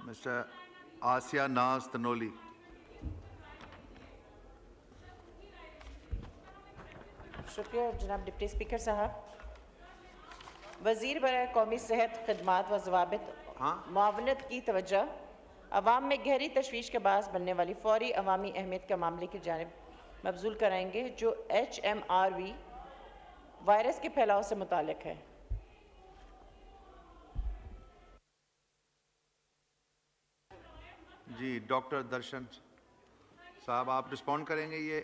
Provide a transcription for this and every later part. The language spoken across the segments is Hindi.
Mr. Asia Naz Tanoli. शुक्रिया जनाब डिप्टी स्पीकर साहब। वज़ीर बराए कौमी सेहत खिदमात व ज़वाबित मुआवनत की तवज्जो अवाम में गहरी तशवीश के बास बनने वाली फौरी अवामी अहमियत के मामले की जानिब मबजूल कराएंगे जो HMRV वायरस के फैलाव से मुतालिक है। जी डॉक्टर दर्शन साहब आप रिस्पॉन्ड करेंगे ये?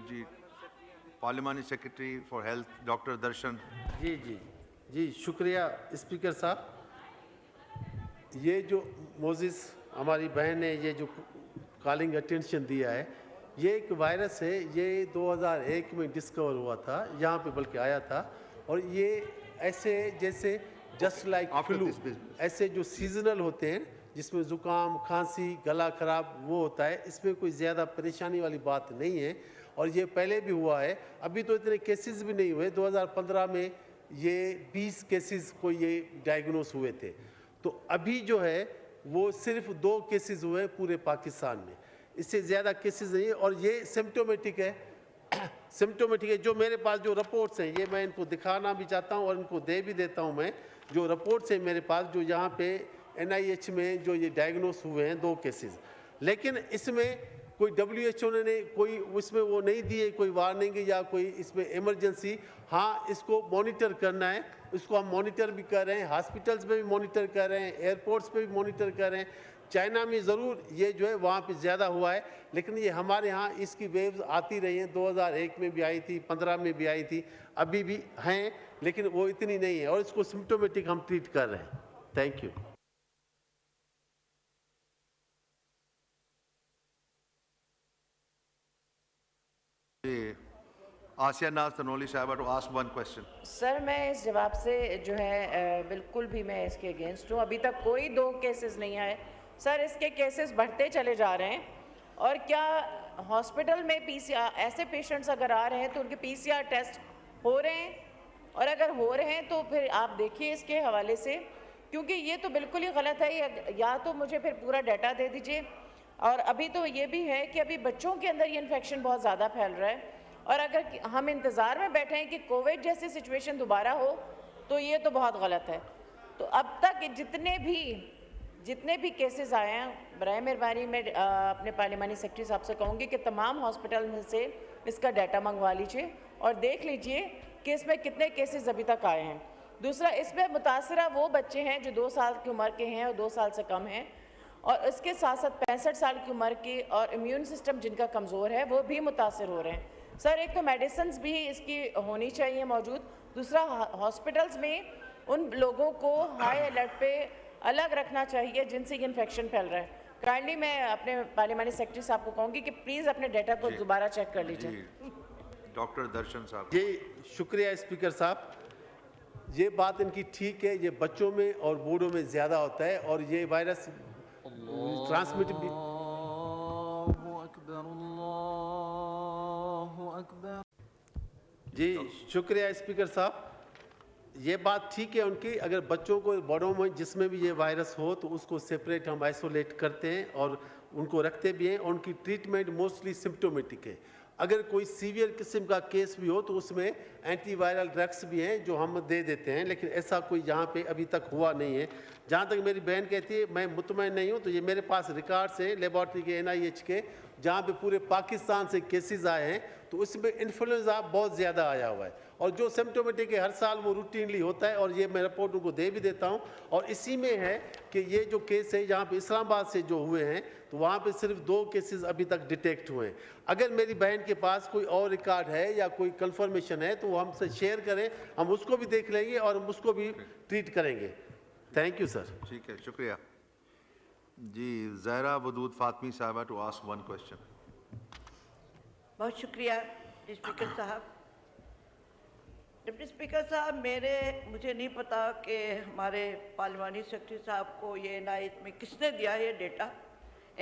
जी पार्लिमानी सेक्रेटरी फॉर हेल्थ डॉक्टर दर्शन। जी शुक्रिया स्पीकर साहब। ये जो मोजिस हमारी बहन ने ये जो कॉलिंग अटेंशन दिया है, ये एक वायरस है। ये 2001 में डिस्कवर हुआ था, यहाँ पे बल्कि आया था। और ये ऐसे जैसे जस्ट लाइक फ्लू, ऐसे जो सीजनल होते हैं जिसमें ज़ुकाम खांसी गला ख़राब वो होता है, इसमें कोई ज़्यादा परेशानी वाली बात नहीं है। और ये पहले भी हुआ है, अभी तो इतने केसेस भी नहीं हुए। 2015 में ये 20 केसेस को ये डायग्नोस हुए थे, तो अभी जो है वो सिर्फ 2 केसेस हुए पूरे पाकिस्तान में, इससे ज़्यादा केसेस नहीं है। और ये सिम्टोमेटिक है सिम्टोमेटिक है। जो मेरे पास जो रिपोर्ट्स हैं ये मैं इनको दिखाना भी चाहता हूँ और इनको दे भी देता हूँ। मैं जो रिपोर्ट्स हैं मेरे पास, जो यहाँ पे NIH में जो ये डायग्नोस हुए हैं 2 केसेस, लेकिन इसमें कोई WHO ने कोई उसमें वो नहीं दी है कोई वार्निंग या कोई इसमें इमरजेंसी। हाँ, इसको मॉनिटर करना है, इसको हम मॉनिटर भी कर रहे हैं, हॉस्पिटल्स में भी मॉनिटर कर रहे हैं, एयरपोर्ट्स पे भी मॉनिटर कर रहे हैं। चाइना में ज़रूर ये जो है वहाँ पे ज़्यादा हुआ है, लेकिन ये हमारे यहाँ इसकी वेव्स आती रही हैं। 2001 में भी आई थी, 15 में भी आई थी, अभी भी हैं, लेकिन वो इतनी नहीं है। और इसको सिम्टोमेटिक हम ट्रीट कर रहे हैं। Thank you. आसिया नाज तनोली साहब to ask one question. Sir मैं इस जवाब से जो है बिल्कुल भी मैं इसके अगेंस्ट हूँ। अभी तक कोई 2 केसेस नहीं आए सर, इसके केसेस बढ़ते चले जा रहे हैं। और क्या हॉस्पिटल में PCR ऐसे पेशेंट्स अगर आ रहे हैं तो उनके PCR टेस्ट हो रहे हैं? और अगर हो रहे हैं तो फिर आप देखिए इसके हवाले से, क्योंकि ये तो बिल्कुल ही गलत है। या तो मुझे फिर पूरा डाटा दे दीजिए। और अभी तो ये भी है कि अभी बच्चों के अंदर ये इन्फेक्शन बहुत ज़्यादा फैल रहा है, और अगर हम इंतज़ार में बैठे हैं कि कोविड जैसी सिचुएशन दोबारा हो तो ये तो बहुत गलत है। तो अब तक जितने भी केसेस आए हैं, बराए मेहरबानी मैं अपने पार्लिमानी सेक्रेटरी साहब से कहूँगी कि तमाम हॉस्पिटल में से इसका डाटा मंगवा लीजिए और देख लीजिए कि इसमें कितने केसेस अभी तक आए हैं। दूसरा, इसमें मुतासरा वो बच्चे हैं जो 2 साल की उम्र के हैं और 2 साल से कम हैं, और इसके साथ साथ 65 साल की उम्र के और इम्यून सिस्टम जिनका कमज़ोर है वो भी मुतासर हो रहे हैं। सर एक तो मेडिसिन्स भी इसकी होनी चाहिए मौजूद। दूसरा, हॉस्पिटल्स में उन लोगों को हाई अलर्ट पे अलग रखना चाहिए जिनसे ये इन्फेक्शन फैल रहा है। काइंडली मैं अपने पार्लिमानी सेक्रेटरी साहब को कहूँगी कि प्लीज़ अपने डाटा को दोबारा चेक कर लीजिए। डॉक्टर दर्शन साहब। जी शुक्रिया स्पीकर साहब। ये बात इनकी ठीक है, ये बच्चों में और बूढ़ों में ज़्यादा होता है और ये वायरस ट्रांसमिट भी। जी शुक्रिया स्पीकर साहब। ये बात ठीक है उनकी। अगर बच्चों को बड़ों में जिसमें भी ये वायरस हो तो उसको सेपरेट हम आइसोलेट करते हैं और उनको रखते भी हैं। और उनकी ट्रीटमेंट मोस्टली सिम्टोमेटिक है। अगर कोई सीवियर किस्म का केस भी हो तो उसमें एंटीवायरल ड्रग्स भी हैं जो हम दे देते हैं, लेकिन ऐसा कोई यहाँ पे अभी तक हुआ नहीं है। जहाँ तक मेरी बहन कहती है मैं मुतमईन नहीं हूँ, तो ये मेरे पास रिकॉर्ड्स हैं लेबॉर्ट्री के NIH के, जहाँ पे पूरे पाकिस्तान से केसेस आए हैं, तो उसमें इन्फ्लुएंजा बहुत ज़्यादा आया हुआ है। और जो सिम्टोमेटिक है हर साल वो रूटीनली होता है, और ये मैं रिपोर्ट उनको दे भी देता हूँ। और इसी में है कि ये जो केस है यहाँ पे इस्लामाबाद से जो हुए हैं, तो वहाँ पे सिर्फ 2 केसेस अभी तक डिटेक्ट हुए हैं। अगर मेरी बहन के पास कोई और रिकॉर्ड है या कोई कंफर्मेशन है तो वो हमसे शेयर करें, हम उसको भी देख लेंगे और हम उसको भी ट्रीट करेंगे। Thank you sir. ठीक है, शुक्रिया जी। ज़हरा वदूद फातमी साहबा टू आस्क वन क्वेश्चन। बहुत शुक्रिया स्पीकर साहब। डिप्टी स्पीकर साहब, मुझे नहीं पता कि हमारे पार्लिमानी सेक्रेटरी साहब को ये NIH में किसने दिया ये डेटा।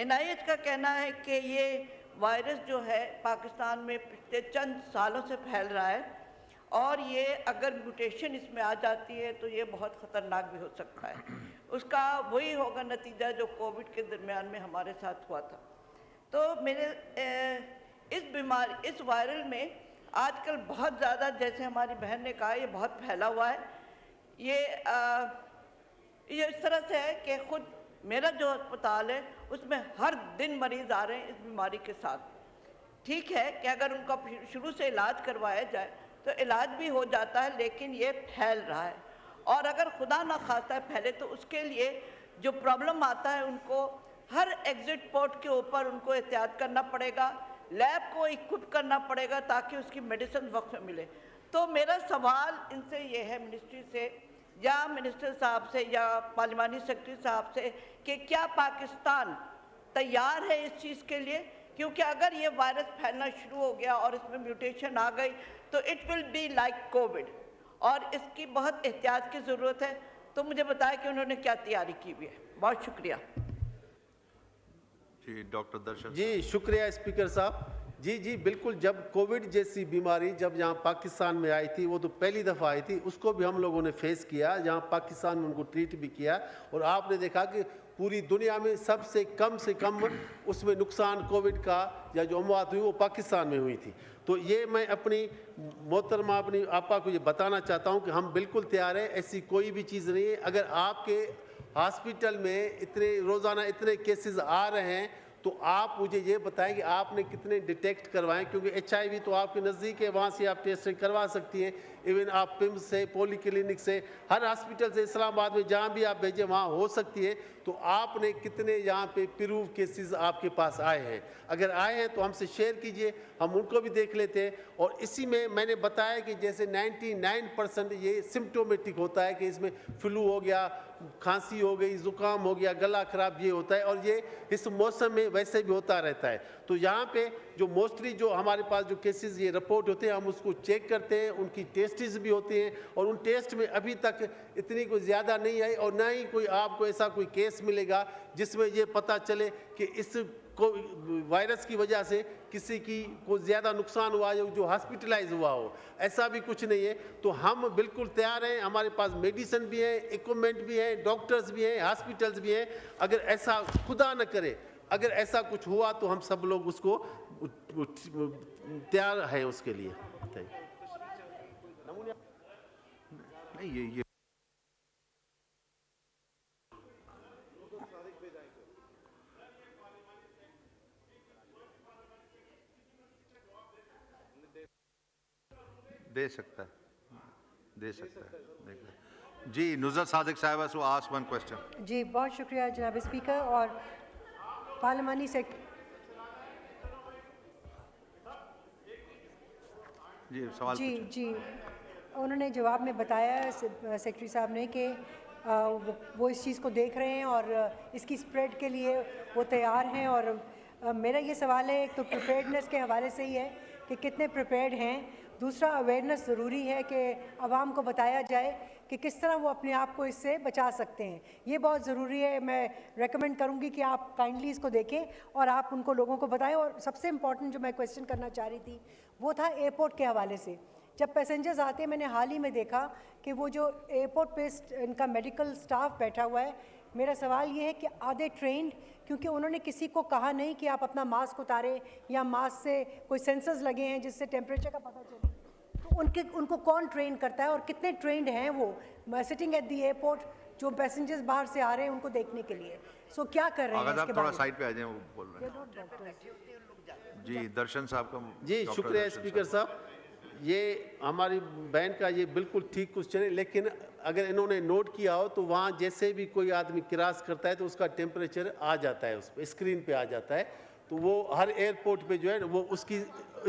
NIH का कहना है कि ये वायरस जो है पाकिस्तान में पिछले चंद सालों से फैल रहा है और ये अगर म्यूटेशन इसमें आ जाती है तो ये बहुत ख़तरनाक भी हो सकता है। उसका वही होगा नतीजा जो कोविड के दरमियान में हमारे साथ हुआ था। तो मेरे इस वायरल में आजकल बहुत ज़्यादा, जैसे हमारी बहन ने कहा, ये बहुत फैला हुआ है। ये इस तरह से है कि खुद मेरा जो अस्पताल है उसमें हर दिन मरीज़ आ रहे हैं इस बीमारी के साथ। ठीक है कि अगर उनका शुरू से इलाज करवाया जाए तो इलाज भी हो जाता है, लेकिन ये फैल रहा है और अगर खुदा ना खास्ता फैले तो उसके लिए जो प्रॉब्लम आता है उनको हर एग्जिट पोर्ट के ऊपर उनको एहतियात करना पड़ेगा, लैब को इक्विप करना पड़ेगा ताकि उसकी मेडिसिन वक्त में मिले। तो मेरा सवाल इनसे ये है, मिनिस्ट्री से या मिनिस्टर साहब से या पार्लिमानी सेक्रेटरी साहब से, कि क्या पाकिस्तान तैयार है इस चीज़ के लिए? क्योंकि अगर ये वायरस फैलना शुरू हो गया और इसमें म्यूटेशन आ गई तो it will be like Covid और इसकी बहुत एहतियात की ज़रूरत है। तो मुझे बताया कि उन्होंने क्या तैयारी की हुई है। बहुत शुक्रिया। जी डॉक्टर दर्शन। जी शुक्रिया स्पीकर साहब। जी बिल्कुल, जब कोविड जैसी बीमारी जब यहाँ पाकिस्तान में आई थी, वो तो पहली दफ़ा आई थी, उसको भी हम लोगों ने फेस किया, जहाँ पाकिस्तान में उनको ट्रीट भी किया और आपने देखा कि पूरी दुनिया में सबसे कम उसमें नुकसान कोविड का या जो अमवात हुई वो पाकिस्तान में हुई थी। तो ये मैं अपनी मोहतरमा अपनी आपा को ये बताना चाहता हूँ कि हम बिल्कुल तैयार हैं, ऐसी कोई भी चीज़ नहीं है। अगर आपके हॉस्पिटल में इतने रोज़ाना इतने केसेस आ रहे हैं तो आप मुझे ये बताएं कि आपने कितने डिटेक्ट करवाएं, क्योंकि HIV तो आपके नज़दीक है, वहाँ से आप टेस्टिंग करवा सकती हैं। इवन आप पिम्स से, पॉली क्लिनिक से, हर हॉस्पिटल से, इस्लामाबाद में जहाँ भी आप भेजें वहाँ हो सकती है। तो आपने कितने यहाँ पे प्रूव केसेस आपके पास आए हैं? अगर आए हैं तो हमसे शेयर कीजिए, हम उनको भी देख लेते हैं। और इसी में मैंने बताया कि जैसे 99% ये सिम्टोमेटिक होता है कि इसमें फ्लू हो गया, खांसी हो गई, ज़ुकाम हो गया, गला खराब, ये होता है और ये इस मौसम में वैसे भी होता रहता है। तो यहाँ पे जो मोस्टली जो हमारे पास जो केसेस ये रिपोर्ट होते हैं, हम उसको चेक करते हैं, उनकी टेस्ट्स भी होती हैं और उन टेस्ट में अभी तक इतनी कोई ज़्यादा नहीं आई और ना ही कोई आपको ऐसा कोई केस मिलेगा जिसमें ये पता चले कि इस वायरस की वजह से किसी की को ज़्यादा नुकसान हुआ है जो हॉस्पिटलाइज हुआ हो, ऐसा भी कुछ नहीं है। तो हम बिल्कुल तैयार हैं, हमारे पास मेडिसिन भी है, इक्विपमेंट भी है, डॉक्टर्स भी हैं, हॉस्पिटल्स भी हैं। अगर ऐसा खुदा न करे अगर ऐसा कुछ हुआ तो हम सब लोग उसको तैयार है उसके लिए। नहीं ये दे सकता है। जी नुज़रत सादिक साहिबा to ask one question. जी बहुत शुक्रिया जनाब स्पीकर और पार्लिमानी जी सवाल जी उन्होंने जवाब में बताया सेक्रेटरी साहब ने कि वो इस चीज़ को देख रहे हैं और इसकी स्प्रेड के लिए वो तैयार हैं। और मेरा ये सवाल है, एक तो प्रिपेयर्डनेस के हवाले से ही है कि कितने प्रिपेयर्ड हैं, दूसरा अवेयरनेस ज़रूरी है कि आवाम को बताया जाए कि किस तरह वो अपने आप को इससे बचा सकते हैं, ये बहुत ज़रूरी है। मैं रेकमेंड करूँगी कि आप काइंडली इसको देखें और आप उनको लोगों को बताएं। और सबसे इम्पॉर्टेंट जो मैं क्वेश्चन करना चाह रही थी वो था एयरपोर्ट के हवाले से। जब पैसेंजर्स आते हैं, मैंने हाल ही में देखा कि वो जो एयरपोर्ट पे इनका मेडिकल स्टाफ बैठा हुआ है, मेरा सवाल ये है कि आधे ट्रेंड, क्योंकि उन्होंने किसी को कहा नहीं कि आप अपना मास्क उतारें या मास्क से कोई सेंसर्स लगे हैं जिससे टेम्परेचर का पता चले, तो उनको कौन ट्रेन करता है और कितने ट्रेंड हैं वो सिटिंग एट द एयरपोर्ट जो पैसेंजर्स बाहर से आ रहे हैं उनको देखने के लिए? सो क्या कर रहे हैं अगर इसके आप थोड़ा बारे साइड पे आ जाएं, वो बोल रहे हैं। जी दर्शन साहब का। जी डॉक्टर शुक्रिया दर्शन स्पीकर साहब। ये हमारी बहन का ये बिल्कुल ठीक क्वेश्चन है, लेकिन अगर इन्होंने नोट किया हो तो वहाँ जैसे भी कोई आदमी क्रॉस करता है तो उसका टेम्परेचर आ जाता है, उस पर स्क्रीन पे आ जाता है। तो वो हर एयरपोर्ट पे जो है वो उसकी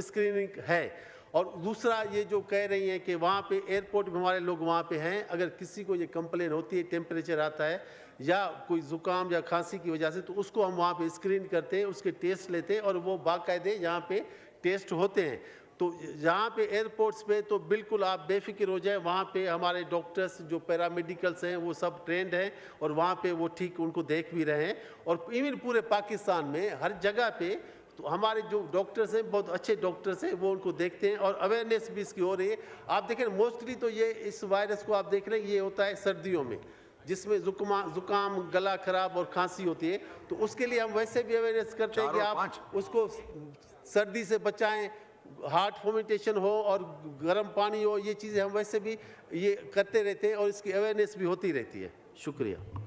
स्क्रीनिंग है। और दूसरा ये जो कह रही हैं कि वहाँ पे एयरपोर्ट में हमारे लोग वहाँ पे हैं, अगर किसी को ये कंप्लेन होती है, टेम्परेचर आता है या कोई ज़ुकाम या खांसी की वजह से, तो उसको हम वहाँ पे स्क्रीन करते हैं, उसके टेस्ट लेते हैं और वो बाकायदे यहाँ पे टेस्ट होते हैं। तो यहाँ पे एयरपोर्ट्स पे तो बिल्कुल आप बेफिक्र हो जाए, वहाँ पे हमारे डॉक्टर्स जो पैरामेडिकल्स हैं वो सब ट्रेंड हैं और वहाँ पे वो ठीक उनको देख भी रहे हैं। और इवन पूरे पाकिस्तान में हर जगह पे तो हमारे जो डॉक्टर्स हैं बहुत अच्छे डॉक्टर्स हैं, वो उनको देखते हैं और अवेयरनेस भी इसकी हो रही है। आप देखें मोस्टली तो ये इस वायरस को आप देख रहे हैं ये होता है सर्दियों में, जिसमें जुकाम गला खराब और खांसी होती है, तो उसके लिए हम वैसे भी अवेयरनेस करते हैं कि आप उसको सर्दी से बचाएं, हार्ट फर्मेंटेशन हो और गर्म पानी हो, ये चीज़ें हम वैसे भी ये करते रहते हैं और इसकी अवेयरनेस भी होती रहती है। शुक्रिया।